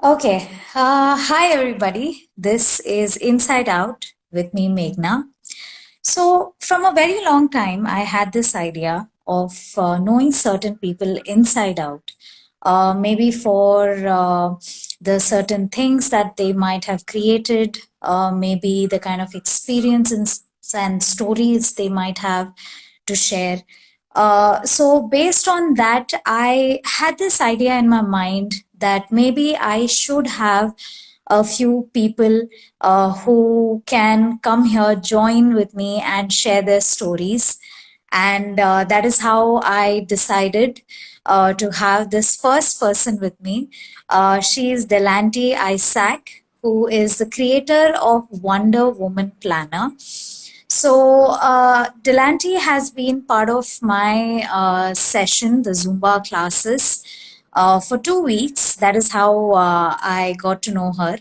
Okay. Hi, everybody. This is Inside Out with me, Meghna. So, from a very long time, I had this idea of knowing certain people inside out. Maybe for the certain things that they might have created, maybe the kind of experiences and stories they might have to share. So, based on that, I had this idea in my mind that maybe I should have a few people who can come here, join with me, and share their stories. And that is how I decided to have this first person with me. She is Delanti Isaac, who is the creator of Wonder Woman Planner. So, Delanti has been part of my session, the Zumba classes, for 2 weeks. That is how I got to know her.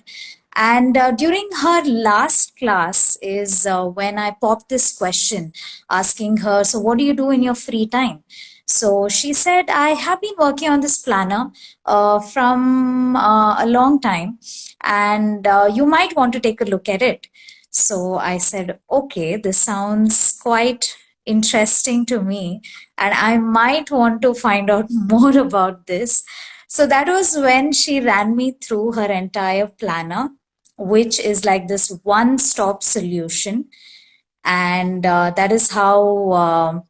And during her last class is when I popped this question asking her, so what do you do in your free time? So she said, I have been working on this planner from a long time, and you might want to take a look at it. So I said, okay, this sounds quite interesting to me, and I might want to find out more about this. So that was when she ran me through her entire planner, which is like this one stop solution. And that is how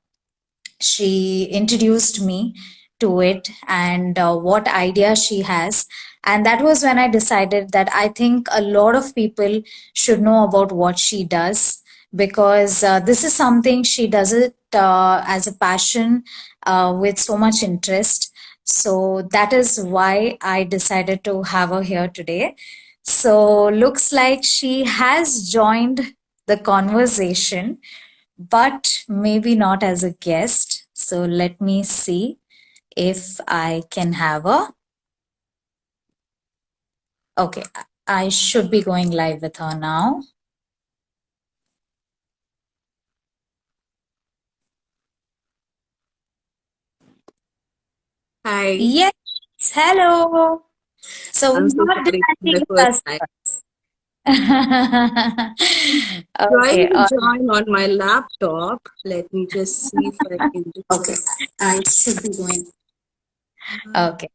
she introduced me to it and what idea she has. And that was when I decided that I think a lot of people should know about what she does, because this is something she does it as a passion with so much interest. So that is why I decided to have her here today. So looks like she has joined the conversation, but maybe not as a guest. So let me see if I can have a. Okay, I should be going live with her now. Hi, Yes, hello. So I'm we so have sorry for Delanti the with first us. time. Trying Okay, to join on my laptop. Let me just see if I can do okay, it. I should be going. Okay,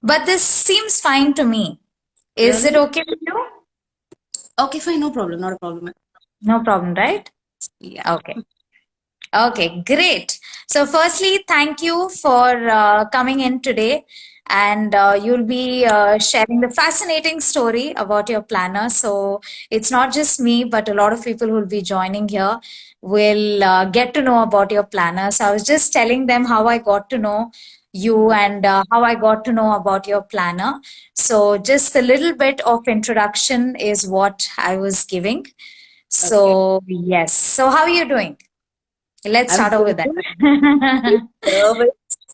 but this seems fine to me. Is it Really? okay with you? Okay, fine, no problem, not a problem. No problem, right? Yeah. Okay. Okay, great. So, firstly, thank you for coming in today. And you'll be sharing the fascinating story about your planner. So, it's not just me, but a lot of people who will be joining here will get to know about your planner. So, I was just telling them how I got to know you and how I got to know about your planner. So, just a little bit of introduction is what I was giving. Okay. So, yes. So, how are you doing? Let's I'm start over doing with that. good. Bit nervous.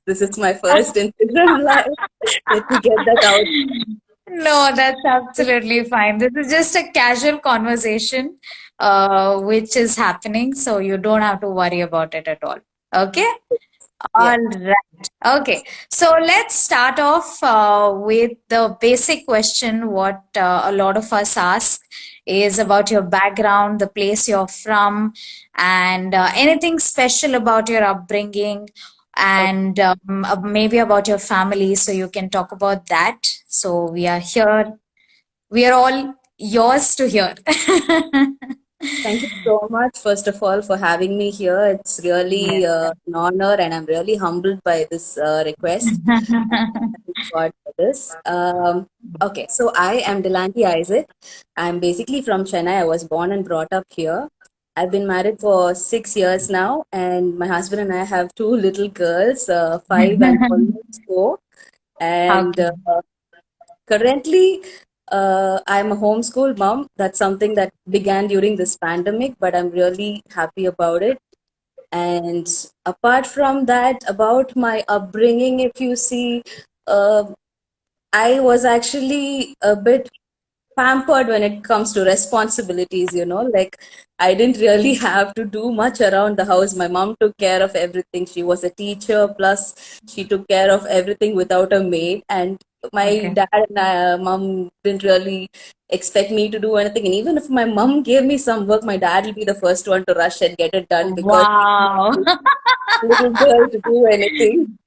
This is my first Instagram live. Let me get that out. No, that's absolutely fine. This is just a casual conversation which is happening, so you don't have to worry about it at all. Okay? Yeah. All right. Okay. So let's start off with the basic question what a lot of us ask is about your background, the place you're from, and anything special about your upbringing, Okay. and maybe about your family. So you can talk about that. So we are here. We are all yours to hear. Thank you so much, first of all, for having me here. It's really an honor, and I'm really humbled by this request. Thank God for this. Okay, so I am Delanti Isaac. I'm basically from Chennai. I was born and brought up here. I've been married for 6 years now, and my husband and I have two little girls, 5 and almost 4. And Okay. currently, I'm a homeschool mom. That's something that began during this pandemic, but I'm really happy about it. And apart from that, about my upbringing, if you see, uh, I was actually a bit pampered when it comes to responsibilities, like I didn't really have to do much around the house. My mom took care of everything. She was a teacher, plus she took care of everything without a maid. And My Okay. dad and mom didn't really expect me to do anything. And even if my mom gave me some work, my dad will be the first one to rush and get it done because he Wow. wants little girl to do anything,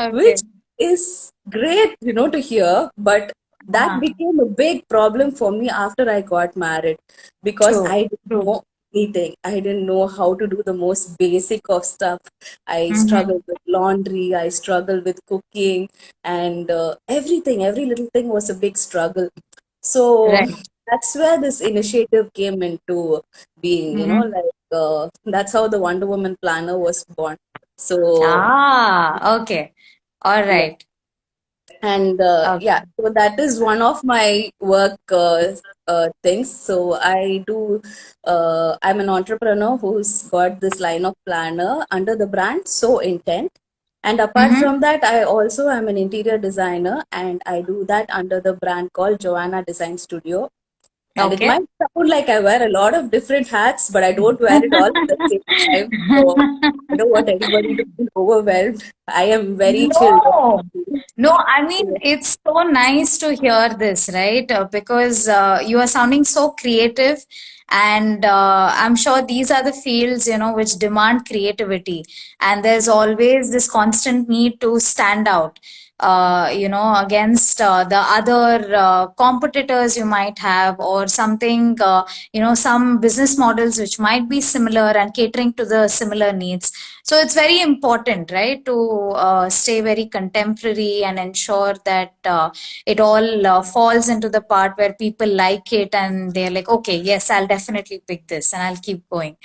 which Okay. is great, to hear. But that Uh-huh. became a big problem for me after I got married because True. I didn't True. know anything. I didn't know how to do the most basic of stuff. I Mm-hmm. struggled with laundry, I struggled with cooking, and everything, every little thing was a big struggle. So Right. that's where this initiative came into being, Mm-hmm. that's how the Wonder Woman planner was born. So Ah, okay. All yeah, right. and Okay. yeah, so that is one of my work things. So I'm an entrepreneur who's got this line of planner under the brand So Intent. And apart Mm-hmm. from that, I also am an interior designer and I do that under the brand called Joanna Design Studio. And it Okay. might sound like I wear a lot of different hats, but I don't wear it all at the same time. So I don't want anybody to feel overwhelmed. I am very chilled. No, no, I mean, So, it's so nice to hear this, right? Because you are sounding so creative, and I'm sure these are the fields, which demand creativity. And there's always this constant need to stand out, against the other competitors you might have, or something, some business models which might be similar and catering to the similar needs. So it's very important, right, to stay very contemporary and ensure that it all falls into the part where people like it and they're like, okay, yes, I'll definitely pick this and I'll keep going.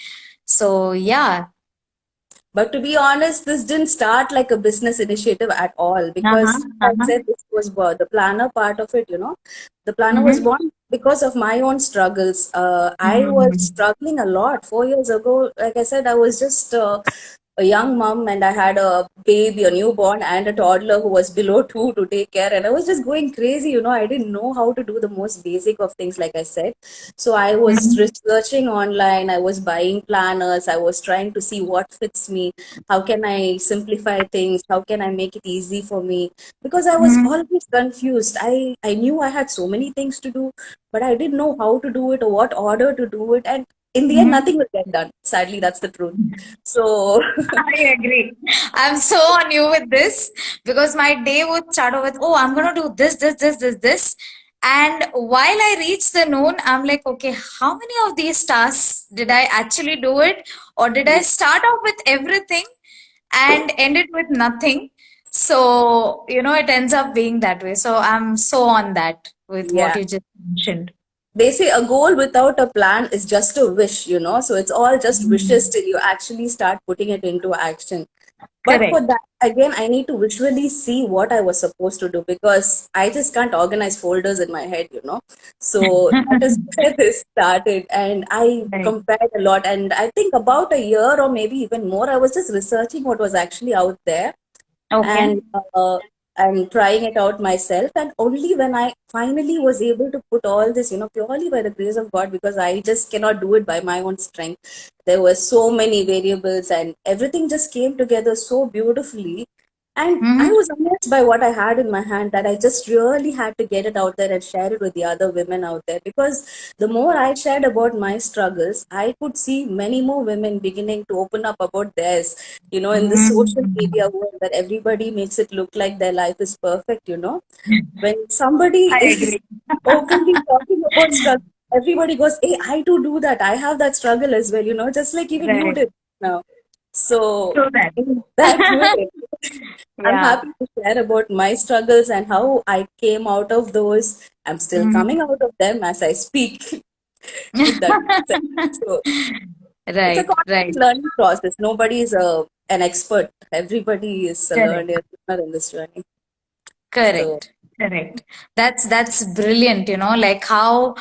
So, yeah. but to be honest, this didn't start like a business initiative at all Uh-huh, because I uh-huh. said this was the planner part of it. The planner was Mm-hmm. born because of my own struggles. I was Mm-hmm. struggling a lot 4 years ago. Like I said, I was just a young mom and I had a baby, a newborn, and a toddler who was below 2 to take care. And I was just going crazy. I didn't know how to do the most basic of things, like I said. So I was Mm-hmm. researching online, I was buying planners, I was trying to see what fits me, how can I simplify things, how can I make it easy for me? Because I was Mm-hmm. always confused. I knew I had so many things to do, but I didn't know how to do it or what order to do it. And in the end, Mm-hmm. nothing will get done. Sadly, that's the truth. So I agree. I'm so on you with this because my day would start off with, oh, I'm going to do this, this, this, this, this. And while I reach the noon, I'm like, okay, how many of these tasks did I actually do it? Or did I start off with everything and end it with nothing? So, it ends up being that way. So I'm so on that with what yeah, you just mentioned. they say a goal without a plan is just a wish. So it's all just wishes Mhm. till you actually start putting it into action. But for Correct. that, again, I need to visually see what I was supposed to do because I just can't organize folders in my head. So that is where this started. And I Right. compared a lot. And I think about a year or maybe even more, I was just researching what was actually out there Okay. and and trying it out myself. And only when I finally was able to put all this, purely by the grace of God, because I just cannot do it by my own strength. There were so many variables, and everything just came together so beautifully. And I Mm-hmm. was amazed by what I had in my hand, that I just really had to get it out there and share it with the other women out there. Because the more I shared about my struggles, I could see many more women beginning to open up about theirs. In this social media Mm-hmm. world that everybody makes it look like their life is perfect. When somebody I is agree. openly talking about struggle, everybody goes, hey, I too do that. I have that struggle as well, just like even you Right. did now. So, True that. in that way, I'm Yeah. happy to share about my struggles and how I came out of those. I'm still Mhm. coming out of them as I speak, if that makes sense. So, it's a Right, constant right. learning process. Nobody is an expert. Everybody is a Correct. learner in this journey. So, Correct. Correct. That's brilliant, like how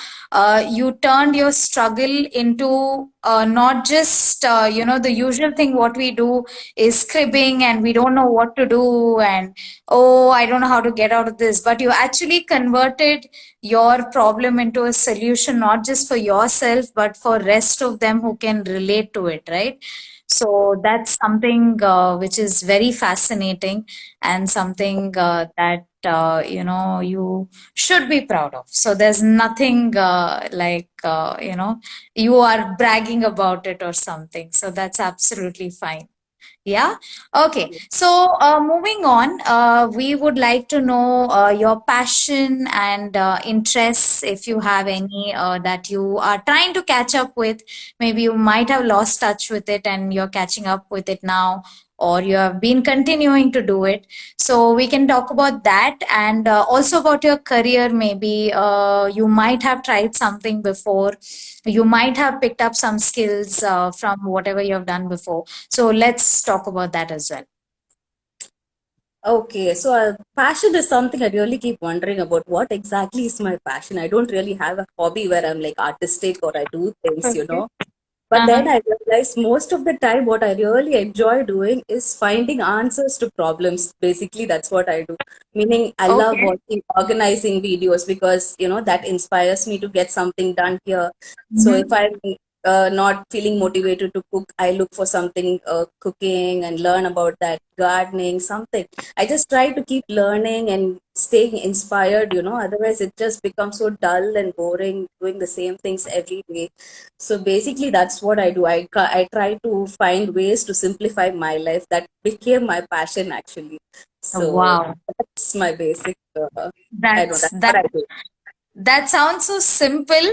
you turned your struggle into not just the usual thing what we do is cribbing and we don't know what to do and oh, I don't know how to get out of this, but you actually converted your problem into a solution not just for yourself but for rest of them who can relate to it, right? So that's something which is very fascinating and something that you should be proud of. So there's nothing you are bragging about it or something. So that's absolutely fine. Yeah. Okay. So, moving on, we would like to know your passion and interests, if you have any that you are trying to catch up with. Maybe you might have lost touch with it and you're catching up with it now, or you have been continuing to do it. So, we can talk about that, and also about your career. Maybe you might have tried something before, you might have picked up some skills from whatever you have done before. So let's talk about that as well. Okay, so passion is something I really keep wondering about. What exactly is my passion? I don't really have a hobby where I'm like artistic or I do things, you Okay. know. But then Uh-huh. I realized most of the time, what I really enjoy doing is finding answers to problems. Basically, that's what I do. Meaning, I love Okay. watching, organizing videos because, you know, that inspires me to get something done here. So if Mhm. I'm not feeling motivated to cook, I look for something cooking and learn about that, gardening, something. I just try to keep learning and staying inspired, you know, otherwise it just becomes so dull and boring doing the same things every day. So basically, that's what I do. I try to find ways to simplify my life. That became my passion actually. So Wow. that's my basic. I know That's that's what that I do. That sounds so simple,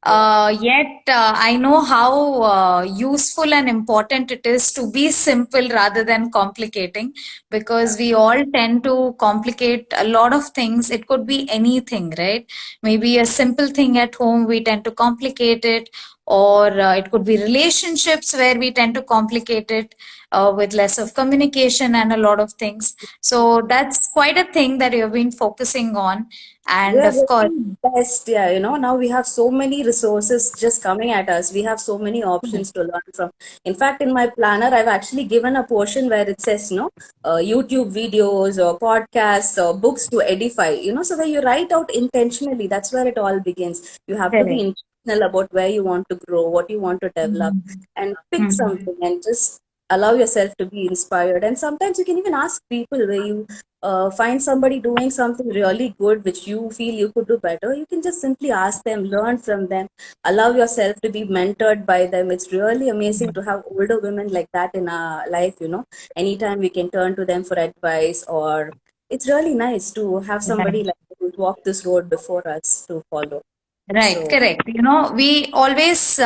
Yeah. yet I know how useful and important it is to be simple rather than complicating, because we all tend to complicate a lot of things. It could be anything, right? Maybe a simple thing at home, we tend to complicate it, or it could be relationships where we tend to complicate it with less of communication and a lot of things. So that's quite a thing that you've been focusing on. We And are of course, getting best, yeah. You know, now we have so many resources just coming at us. We have so many options to learn from. In fact, in my planner, I've actually given a portion where it says, YouTube videos or podcasts or books to edify, you know, so where you write out intentionally, that's where it all begins. You have to be correct. intentional about where you want to grow, what you want to develop, Mhm. and pick Mhm. something and just allow yourself to be inspired. And sometimes you can even ask people where you find somebody doing something really good which you feel you could do better. You can just simply ask them, learn from them, allow yourself to be mentored by them. It's really amazing to have older women like that in our life, you know. Anytime we can turn to them for advice, or it's really nice to have somebody Right. like who walk this road before us to follow. Right, So correct. We always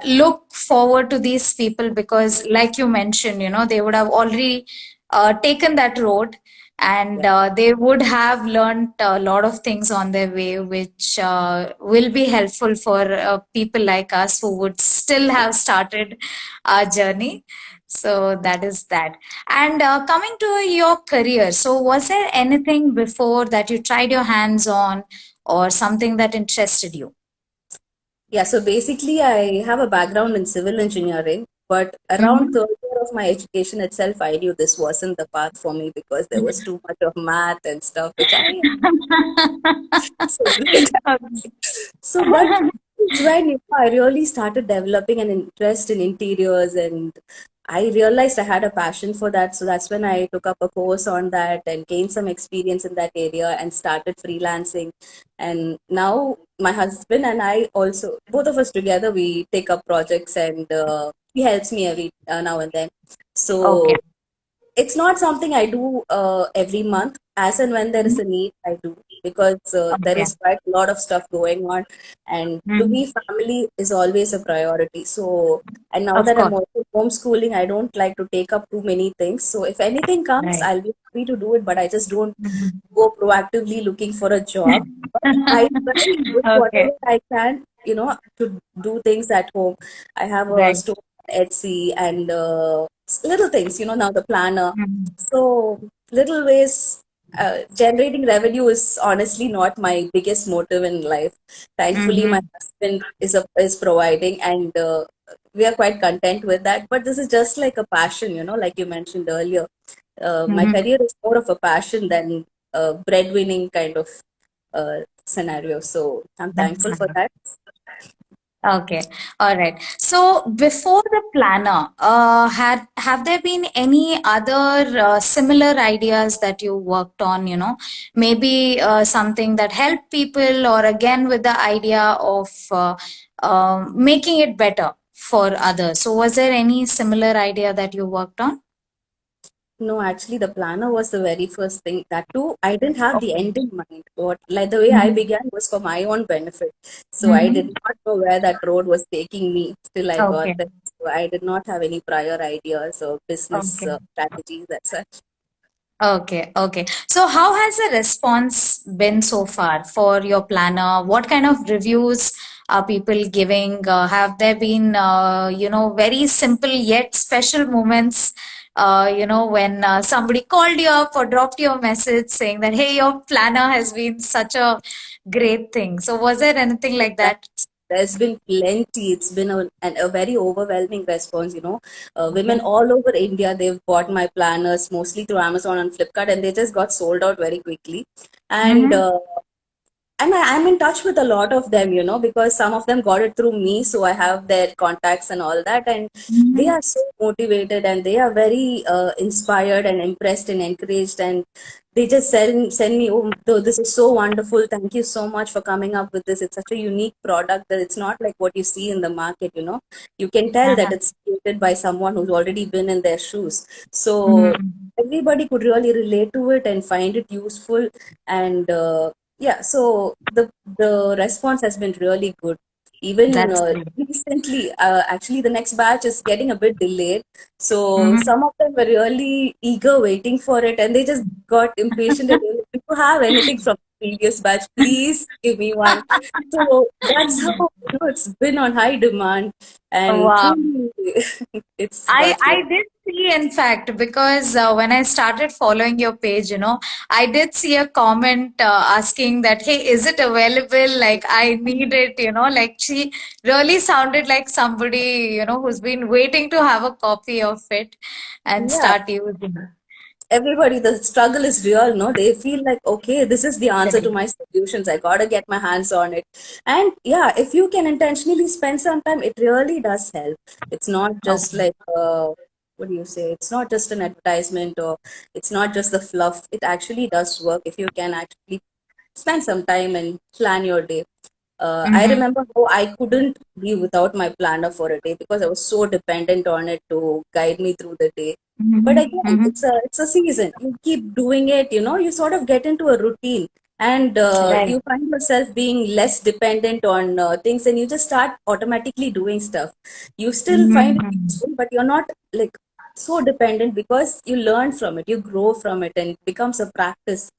look forward to these people because, like you mentioned, they would have already taken that road, and yeah. they would have learned a lot of things on their way, which will be helpful for people like us who would still have started our journey. So that is that. And coming to your career, so was there anything before that you tried your hands on, or something that interested you? Yeah, so basically, I have a background in civil engineering, but around Mhm. third year of my education itself, I knew this wasn't the path for me because there was too much of math and stuff, which I so great. So, but it's when I really started developing an interest in interiors, and I realized I had a passion for that. So that's when I took up a course on that and gained some experience in that area and started freelancing. And now my husband and I also, both of us together, we take up projects, and he helps me every now and then. Okay. So it's not something I do every month. As and when there is a need, I do, because there Okay. is quite a lot of stuff going on, and to Mhm. me, family is always a priority. So, and now Of that I'm course. also homeschooling, I don't like to take up too many things. So, if anything comes, Right. I'll be happy to do it, but I just don't Mhm. go proactively looking for a job. But I try to do Okay. whatever I can, you know, to do things at home. I have a Right. store on Etsy and little things, you know, now the planner. Mhm. So little ways. Generating revenue is honestly not my biggest motive in life. Thankfully, my Mhm. husband is providing, and we are quite content with that. But this is just like a passion, you know, like you mentioned earlier. My Mhm. career is more of a passion than a breadwinning kind of scenario. So I'm That's thankful for nice. that. Okay, all right. So before the planner, had have there been any other similar ideas that you worked on? Maybe something that helped people, or again with the idea of making it better for others. So was there any similar idea that you worked on? No, actually, the planner was the very first thing. That too, I didn't have the Okay. end in mind. What, like the way I Mhm. began was for my own benefit. So I did Mhm. not know where that road was taking me till I got Okay. there. So I did not have any prior ideas or business Okay. strategies. That's such. Okay, okay. So, how has the response been so far for your planner? What kind of reviews are people giving? Have there been, very simple yet special moments, when somebody called you up or dropped you a message saying that, hey, your planner has been such a great thing. So, was there anything like that? There's been plenty. It's been a very overwhelming response. Women Okay. all over India, they've bought my planners mostly through Amazon and Flipkart, and they just got sold out very quickly. And Mm-hmm. uh, I'm in touch with a lot of them, because some of them got it through me, so I have their contacts and all that, and they Mm-hmm. are so motivated and they are very inspired and impressed and encouraged, and they just send me, oh, this is so wonderful. Thank you so much for coming up with this. It's such a unique product that it's not like what you see in the market. You can tell that it's created by someone who's already been in their shoes. So Mm-hmm. everybody could really relate to it and find it useful, and yeah, so the response has been really good. Even That's great. recently, actually, the next batch is getting a bit delayed. So Mm-hmm. some of them were really eager waiting for it, and they just got impatient. And they were like, if you have anything from the previous batch, please give me one. So that's how it's been on high demand, and Wow. truly, it's I worth I it. did see, in fact, because when I started following your page, I did see a comment asking that, "Hey, is it available? Like, I need it." Like she really sounded like somebody who's been waiting to have a copy of it and Yeah, start using it. everybody, the struggle is real, no? They feel like, okay, this is the answer to Correct. my solutions. I gotta get my hands on it. And yeah, if you can intentionally spend some time, it really does help. It's not just Okay. like what do you say? It's not just an advertisement, or it's not just the fluff. It actually does work if you can actually spend some time and plan your day. I Mm-hmm. remember how I couldn't be without my planner for a day because I was so dependent on it to guide me through the day. But Mm-hmm. again, Mm-hmm. it's a season. You keep doing it, you sort of get into a routine, and Right. you find yourself being less dependent on things, and you just start automatically doing stuff. You still find it Mm-hmm. useful, but you're not like so dependent because you learn from it, you grow from it, and it becomes a practice.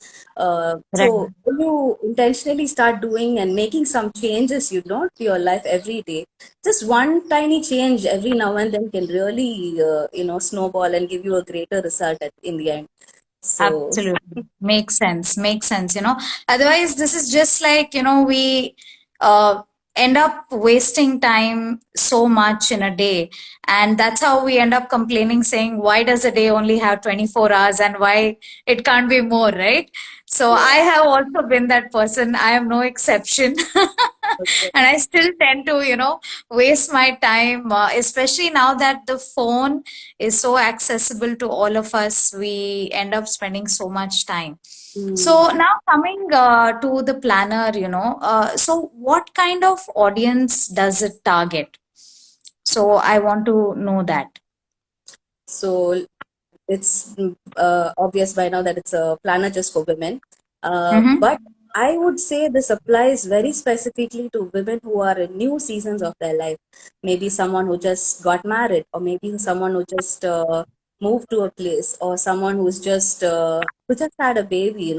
Right. So when you intentionally start doing and making some changes, to your life every day, just one tiny change every now and then can really, snowball and give you a greater result in the end. So Absolutely. Makes sense. Makes sense. Otherwise, this is just like, we uh, end up wasting time so much in a day. And that's how we end up complaining, saying, why does a day only have 24 hours and why it can't be more, right? So I yeah, have also been that person. I am no exception. okay. And I still tend to, waste my time, especially now that the phone is so accessible to all of us. We end up spending so much time. Hmm. So now coming to the planner, so what kind of audience does it target? So I want to know that. So it's obvious by now that it's a planner just for women. Mm-hmm. But I would say this applies very specifically to women who are in new seasons of their life. Maybe someone who just got married, or maybe someone who just moved to a place, or someone who just had a baby.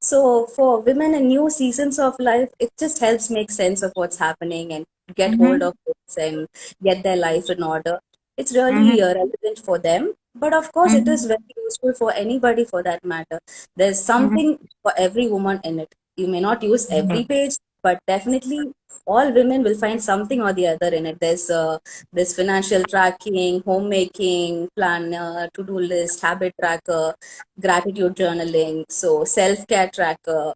So for women in new seasons of life, it just helps make sense of what's happening and get hold Mm-hmm. of it and get their life in order. It's really Mm-hmm. relevant for them, but of course, it is Mm-hmm. very useful for anybody for that matter. There's something for every woman in it. You may not use every Mm-hmm. page, but definitely all women will find something or the other in it. There's financial tracking, homemaking, planner, to-do list, habit tracker, gratitude journaling, so self-care tracker,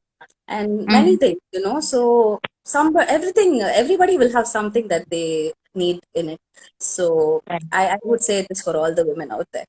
and many Mm-hmm. things. So everybody will have something that they need in it. So Right. I would say this for all the women out there.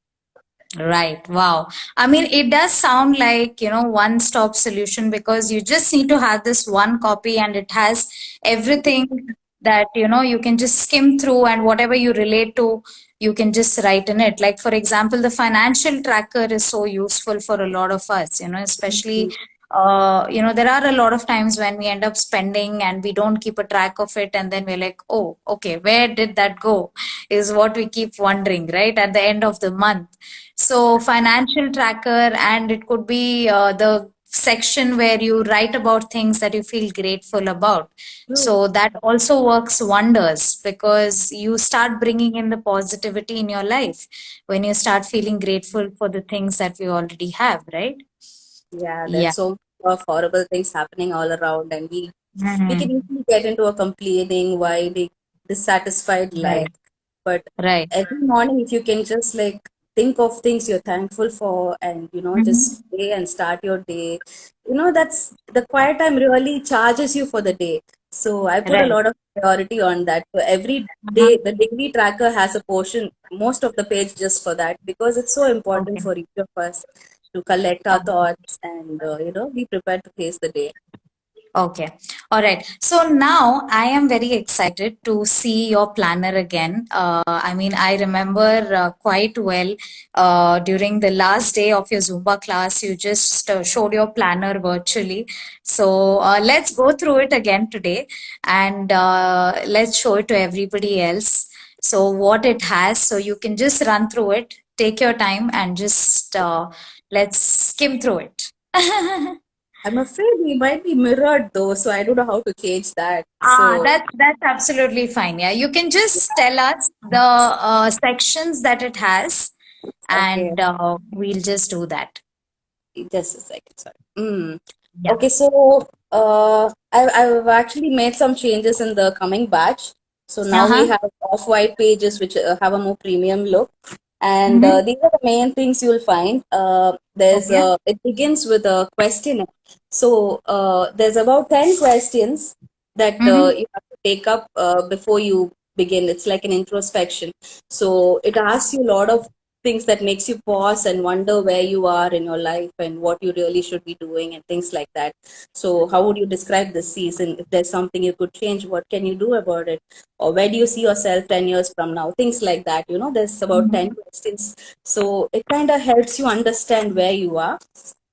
Right. Wow. I mean, it does sound like, one-stop solution because you just need to have this one copy and it has everything that, you can just skim through and whatever you relate to, you can just write in it. Like, for example, the financial tracker is so useful for a lot of us, especially, there are a lot of times when we end up spending and we don't keep a track of it. And then we're like, oh, okay, where did that go? Is what we keep wondering, right? At the end of the month. So, financial tracker, and it could be the section where you write about things that you feel grateful about. True. So, that also works wonders because you start bringing in the positivity in your life when you start feeling grateful for the things that we already have, right? Yeah, Yeah. there's so much of horrible things happening all around, and we can Mhm. easily get into a complaining why they dissatisfied Right. life. But Right. every morning, if you can just like think of things you're thankful for, and just Mhm. pray and start your day, that's the quiet time really charges you for the day. So I put a Right. lot of priority on that. So every day, Mhm. the daily tracker has a portion, most of the page just for that, because it's so important Okay. for each of us to collect our thoughts and be prepared to face the day. Okay. All right. So now I am very excited to see your planner again. I mean, I remember quite well during the last day of your Zumba class, you just showed your planner virtually. So let's go through it again today and let's show it to everybody else. So, what it has, so you can just run through it, take your time, and just let's skim through it. I'm afraid we might be mirrored though, so I don't know how to change that. Ah, So, that's absolutely fine. Yeah, you can just tell us the sections that it has, okay, and we'll just do that. just a second. Sorry. Yeah. Okay, so I've actually made some changes in the coming batch. So now we Uh-huh. have off-white pages which have a more premium look, and Mm-hmm. these are the main things you'll find. Okay. It begins with a question. So there's about 10 questions that Mm-hmm. you have to take up before you begin. It's like an introspection. So it asks you a lot of things that makes you pause and wonder where you are in your life and what you really should be doing and things like that. So how would you describe this season? If there's something you could change, what can you do about it? Or where do you see yourself 10 years from now? Things like that. There's about 10 Mm-hmm. questions. So it kind of helps you understand where you are.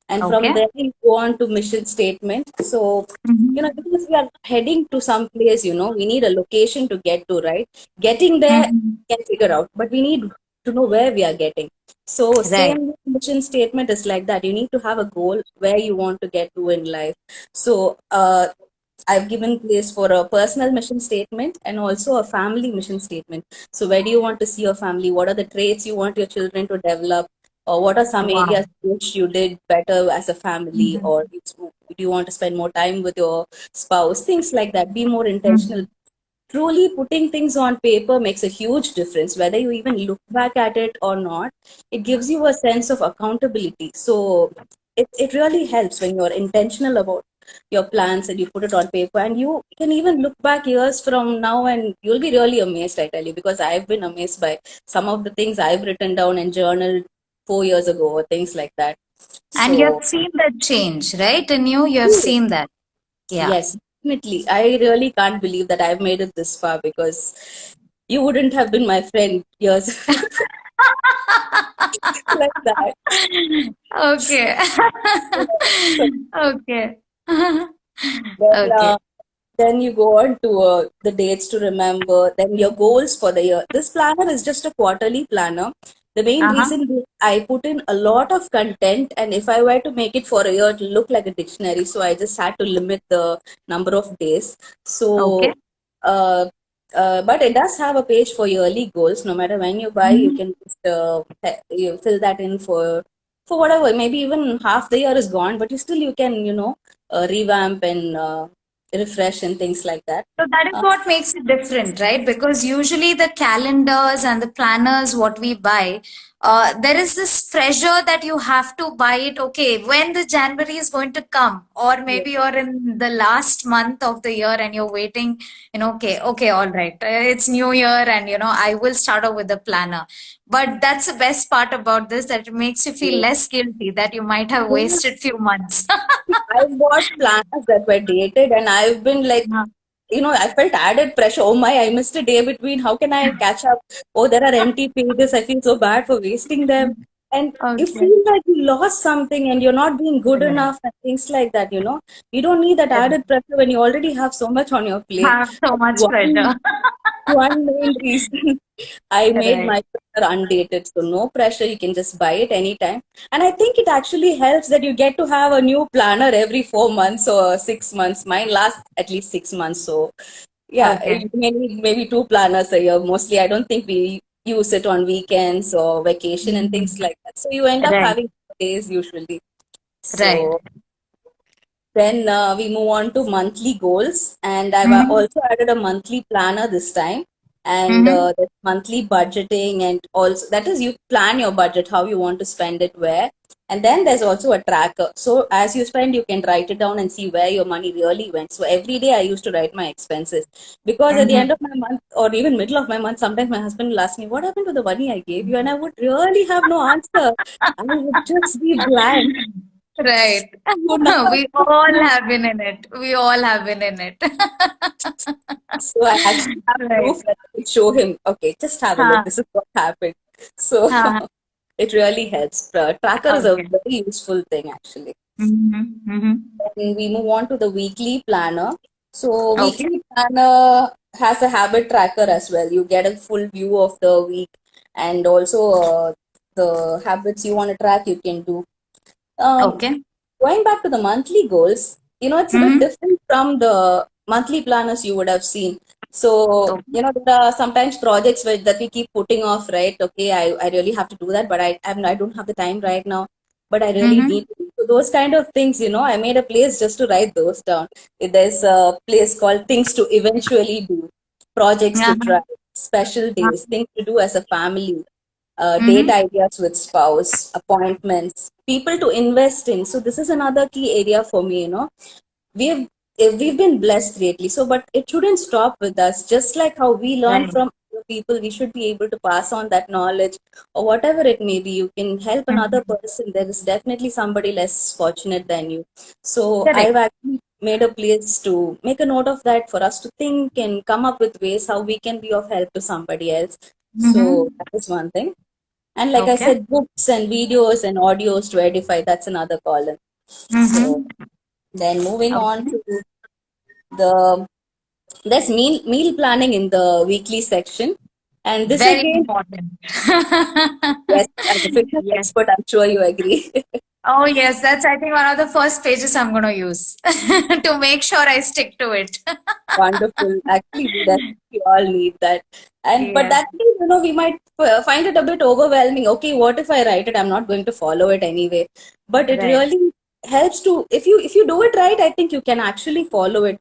And from Okay. there, you go on to mission statement. So, Mm-hmm. even if we are heading to some place, we need a location to get to, right? Getting there, Mm-hmm. we can figure out, but we need to know where we are getting. So, Right. same mission statement is like that. You need to have a goal where you want to get to in life. So, I've given place for a personal mission statement and also a family mission statement. So, where do you want to see your family? What are the traits you want your children to develop? Or what are some Wow. areas which you did better as a family? Mm-hmm. Or do you want to spend more time with your spouse? Things like that. Be more intentional. Mm-hmm. Truly putting things on paper makes a huge difference, whether you even look back at it or not. It gives you a sense of accountability. So it really helps when you're intentional about your plans and you put it on paper, and you can even look back years from now and you'll be really amazed, I tell you, because I've been amazed by some of the things I've written down and journaled 4 years ago or things like that. And you So have seen that change, right? In you have seen that. Yeah. yes, definitely. I really can't believe that I've made it this far, because you wouldn't have been my friend years like that. Okay. So Okay. then, Okay. then you go on to the dates to remember, then your goals for the year. This planner is just a quarterly planner. The main Uh-huh. reason I put in a lot of content, and if I were to make it for a year, it'll look like a dictionary. So I just had to limit the number of days. Okay. So, uh, but it does have a page for yearly goals. No matter when you buy, you Mhm. can just you fill that in for whatever. Maybe even half the year is gone, but you still you can revamp and refresh and things like that. So that is Uh, what makes it different, right? Because usually the calendars and the planners, what we buy, there is this pressure that you have to buy it. Okay, when the January is going to come, or Yeah. maybe you're in the last month of the year and you're waiting, okay, all right, it's New Year, and I will start off with the planner. But that's the best part about this, that it makes you feel Yeah. less guilty that you might have wasted few months. I've bought planners that were dated, and I've been like, I felt added pressure. Oh my, I missed a day between. How can I catch up? Oh, there are empty pages. I feel so bad for wasting them. And you Okay. feel like you lost something and you're not being good Right. enough and things like that. You don't need that Correct. added pressure when you already have so much on your plate. Have so That's much pressure. one main reason I made Right. my planner undated. So no pressure, you can just buy it anytime. And I think it actually helps that you get to have a new planner every 4 months or 6 months. Mine lasts at least 6 months. So yeah, Okay. maybe two planners a year. Mostly I don't think we use it on weekends or vacation and things Mhm. like that. So you end up Right. having days usually. Right. So then we move on to monthly goals, and I've Mhm. also added a monthly planner this time, and Mhm. there's monthly budgeting, and also that is you plan your budget, how you want to spend it, where, and then there's also a tracker. So as you spend, you can write it down and see where your money really went. So every day I used to write my expenses because at the end Mhm. of my month or even middle of my month, sometimes my husband will ask me, "What happened to the money I gave you?" And I would really have no answer. I would just be blank. Right. So now We all have been in it. We all have been in it. So I actually have Right. proof that I could show him, okay, just have a look. Huh. This is what happened. So Huh. it really helps. Tracker is a Okay. very useful thing actually. Mhm. Mhm. And we move on to the weekly planner. So Okay. weekly planner has a habit tracker as well. You get a full view of the week and also the habits you want to track, you can do. Um, Okay. Going back to the monthly goals, it's a bit Mhm. different from the monthly planners you would have seen. So, Okay. there are sometimes projects that we keep putting off, right? Okay, I really have to do that, but I don't have the time right now, but I really need Mhm. to. So those kind of things, I made a place just to write those down. There's a place called Things to Eventually Do, Projects to Uh-huh. Try, Special Days, Things to Do as a family, date Mhm. ideas with spouse, appointments, people to invest in. So this is another key area for me. We've we've been blessed lately. So, but it shouldn't stop with us. Just like how we learn Right. from other people, we should be able to pass on that knowledge or whatever it may be. You can help another Mhm. person. There is definitely somebody less fortunate than you. So Correct. I've actually made a place to make a note of that for us to think and come up with ways how we can be of help to somebody else. So Mhm. that is one thing. And like I Okay. said, books and videos and audios to edify, that's another column. So Mhm. then moving on Okay. to the there's meal planning in the weekly section. And this Very again, important. yes, as a fitness Yes. expert, I'm sure you agree. Oh, yes. That's, I think, one of the first pages I'm going to use to make sure I stick to it. Wonderful. Actually, we definitely all need that. And but Yes. that means, we might find it a bit overwhelming. Okay, what if I write it? I'm not going to follow it anyway. But it Right. really helps to if you do it right, I think you can actually follow it.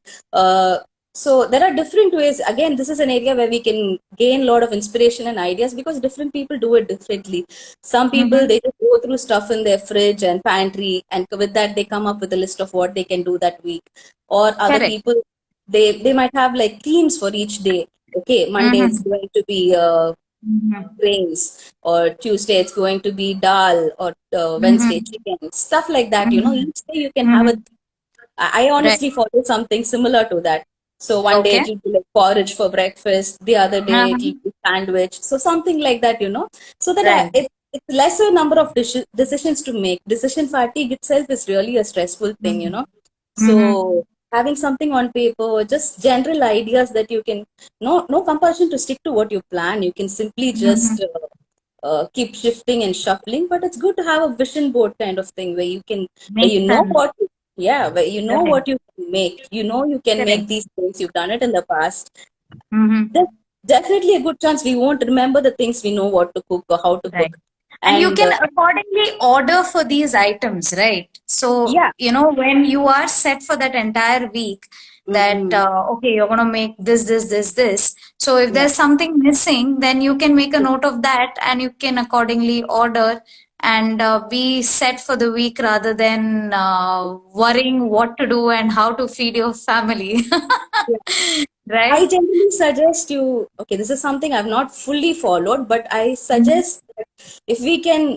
So there are different ways. Again, this is an area where we can gain a lot of inspiration and ideas because different people do it differently. Some people Mm-hmm. they just go through stuff in their fridge and pantry, and with that they come up with a list of what they can do that week. Or other Correct. people they might have like themes for each day. Okay, Monday it's Mm-hmm. going to be Mm-hmm. grains, or Tuesday it's going to be dal, or Wednesday Mm-hmm. chicken, stuff like that. Mm-hmm. Each day you can have a. Mm-hmm. I Right. honestly follow something similar to that. So one day Okay. it'll be like porridge for breakfast, the other day it'll Uh-huh. be sandwich. So something like that. So that Right. it's lesser number of decisions to make. Decision fatigue itself is really a stressful thing. Mm-hmm. Mm-hmm. So having something on paper, just general ideas that you can, no compulsion to stick to what you plan. You can simply Mm-hmm. just keep shifting and shuffling. But it's good to have a vision board kind of thing where Makes sense. where you know Right. what you can make. You can make Correct. these things. You've done it in the past. Mm-hmm. There's definitely a good chance we won't remember the things we know what to cook or how to Right. cook. And you And can accordingly order for these items, right? So, yeah, when you are set for that entire week, that Mm-hmm. okay, you're going to make this. So if Yeah. there's something missing, then you can make a note of that and you can accordingly order and be set for the week rather than worrying what to do and how to feed your family. Yeah. Right? I generally suggest you, okay, this is something I've not fully followed, but I Mhm. suggest that if we can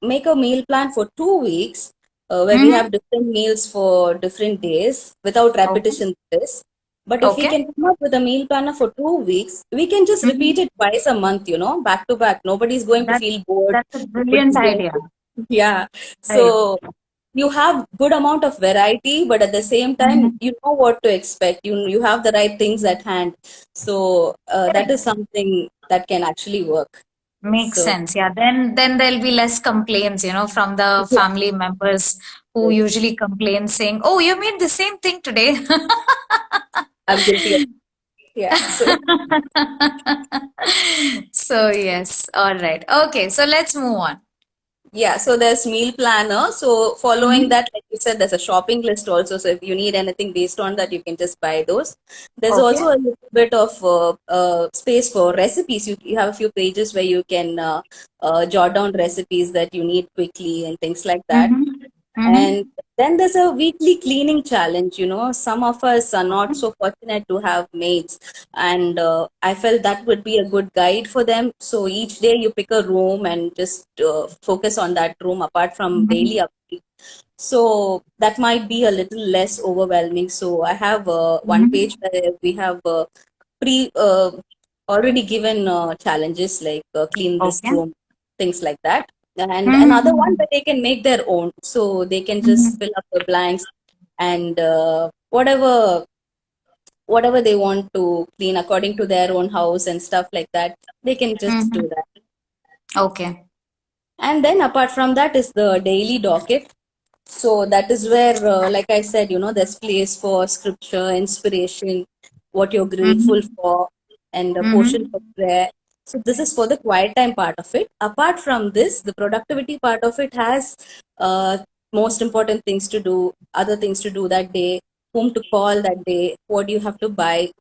make a meal plan for 2 weeks, where we Mhm. have different meals for different days without Okay. repetition to this. But if we Okay. can come up with a meal planner for 2 weeks, we can just repeat Mhm. it twice a month, back to back. Nobody's going to That feel bored. that's a brilliant Nobody's going idea. to, yeah. Right. So you have good amount of variety, but at the same time Mhm. you know what to expect. You have the right things at hand, so that is Correct. something that can actually work. Makes So sense. Yeah. Then there'll be less complaints, from the yeah, family members who yes, usually complain saying, "Oh, you made the same thing today." I'm guilty of, yeah. So So yes. All right. Okay. So let's move on. yeah, so there's meal planner. So following Mhm. that, like you said, there's a shopping list also. So if you need anything based on that, you can just buy those. There's Okay. also a little bit of space for recipes. You have a few pages where you can jot down recipes that you need quickly and things like that. Mm-hmm. And Mm-hmm. then there's a weekly cleaning challenge. Some of us are not Okay. so fortunate to have maids, and I felt that would be a good guide for them. So each day you pick a room and just focus on that room apart from Mm-hmm. daily upkeep. So that might be a little less overwhelming. So I have one Mm-hmm. page where we have pre already given challenges like clean this Okay. room, things like that, and another one Mm-hmm. where they can make their own, so they can just Mm-hmm. fill up the blanks, and whatever they want to clean according to their own house and stuff like that, they can just Mm-hmm. do that. Okay. And then apart from that is the daily docket. So that is where, like I said, there's place for scripture, inspiration, what you're grateful Mm-hmm. for, and a portion Mm-hmm. for prayer. So this is for the quiet time part of it. Apart from this, the productivity part of it has most important things to do, other things to do that day, whom to call that day, what do you have to buy,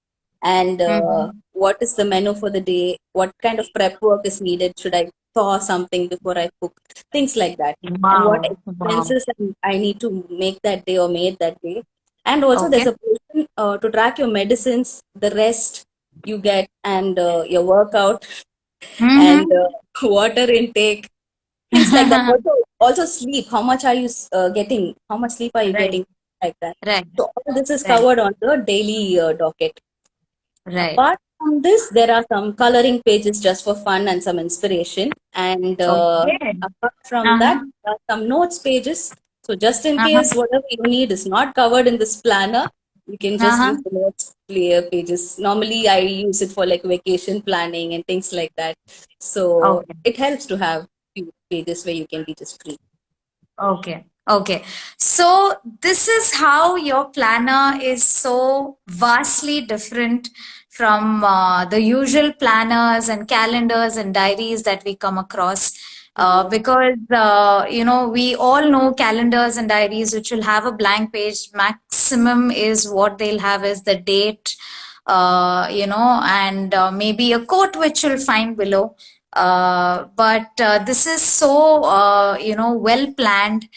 and Mm-hmm. what is the menu for the day, what kind of prep work is needed, should I thaw something before I cook, things like that, and what Wow. Wow. expenses I need to make that day or made that day. And also Okay. there's a portion to track your medicines, the rest you get, and your workout, and Mm-hmm. water intake, things like that. Also sleep. How much are you getting? How much sleep are you Right. getting? Like that. Right. So all this is Right. covered on the daily docket. Right. Apart from this, there are some coloring pages just for fun and some inspiration. And Okay. apart from that, Uh-huh. there are some notes pages. So just in Uh-huh. case whatever you need is not covered in this planner, you can just use Uh-huh. the notes pages. Normally, I use it for like vacation planning and things like that. So Okay. it helps to have few pages where you can be just free. Okay. Okay. So this is how your planner is so vastly different from the usual planners and calendars and diaries that we come across. Mhm. Because, we all know calendars and diaries which will have a blank page. Maximum is what they'll have is the date, and maybe a quote which you'll find below. But this is so, well planned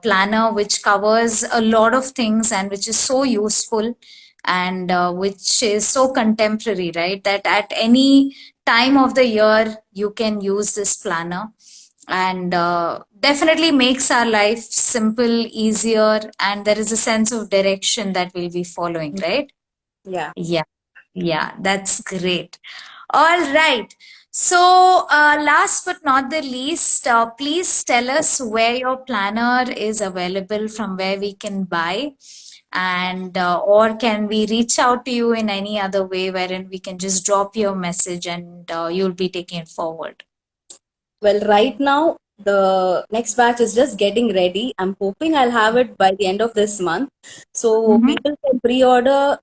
planner which covers a lot of things and which is so useful and which is so contemporary, right? That at any time of the year you can use this planner and definitely makes our life simple, easier, and there is a sense of direction that we'll be following, right? Yeah. Yeah, yeah, that's great. All right. So, last but not the least, please tell us where your planner is available, from where we can buy, and or can we reach out to you in any other way wherein we can just drop your message and you'll be taking it forward. Well, right now, the next batch is just getting ready. I'm hoping I'll have it by the end of this month. So Mm-hmm. people can pre-order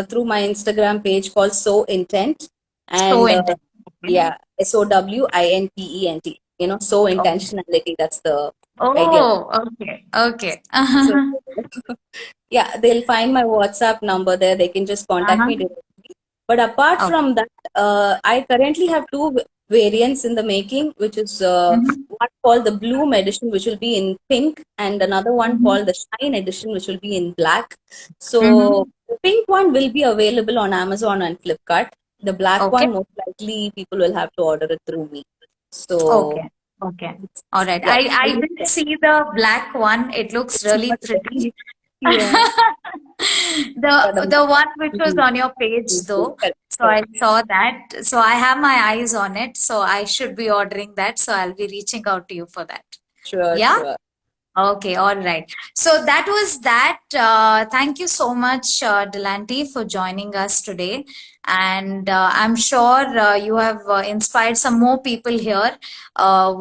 through my Instagram page called So Intent. So And intense. Okay. yeah, SOWINTENT. So Okay. intentionality, that's the idea. Oh, okay, okay. So yeah, they'll find my WhatsApp number there. They can just contact me Uh-huh. directly. But apart Okay. from that, I currently have two variants in the making, which is Mhm. one called the Bloom edition, which will be in pink, and another one Mhm. called the Shine edition, which will be in black. So Mhm. the pink one will be available on Amazon and Flipkart. The black Okay. one, most likely, people will have to order it through me. So Okay. Okay. All right. yeah, I did see the black one. It looks it's really not pretty. very, yeah. Yeah, The one which was Mhm. on your page though. Correct, So I correct. saw that. So I have my eyes on it. So I should be ordering that. So I'll be reaching out to you for that. Sure, Yeah? sure. Okay, all right. So that was that. Thank you so much, Delanti, for joining us today. And I'm sure you have inspired some more people here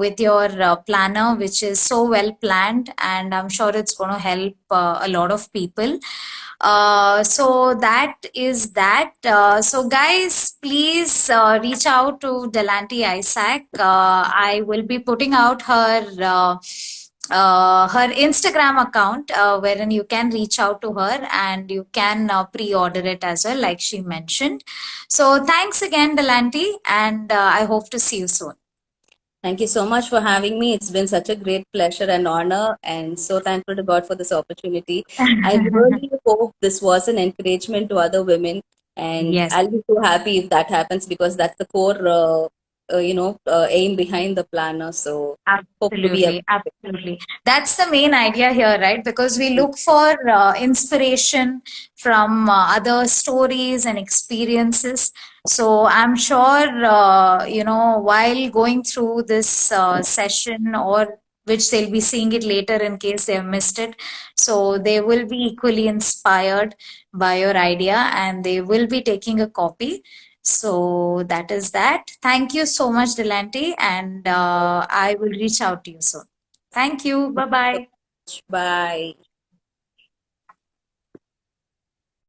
with your planner, which is so well planned. And I'm sure it's going to help a lot of people. So that is that. So, guys, please reach out to Delanti Isaac. I will be putting out her Instagram account, wherein you can reach out to her and you can pre-order it as well, like she mentioned. So thanks again, Delanti, and I hope to see you soon. Thank you so much for having me. It's been such a great pleasure and honor, and so thankful to God for this opportunity. I really hope this was an encouragement to other women, and Yes. I'll be so happy if that happens because that's the core, aim behind the planner. So hope to be a Absolutely, absolutely. That's the main idea here, right? Because we look for inspiration from other stories and experiences. So I'm sure, while going through this session, or which they'll be seeing it later in case they've missed it. So they will be equally inspired by your idea and they will be taking a copy. So that is that. Thank you so much, Delanti, and I will reach out to you soon. Thank you. Bye bye. bye.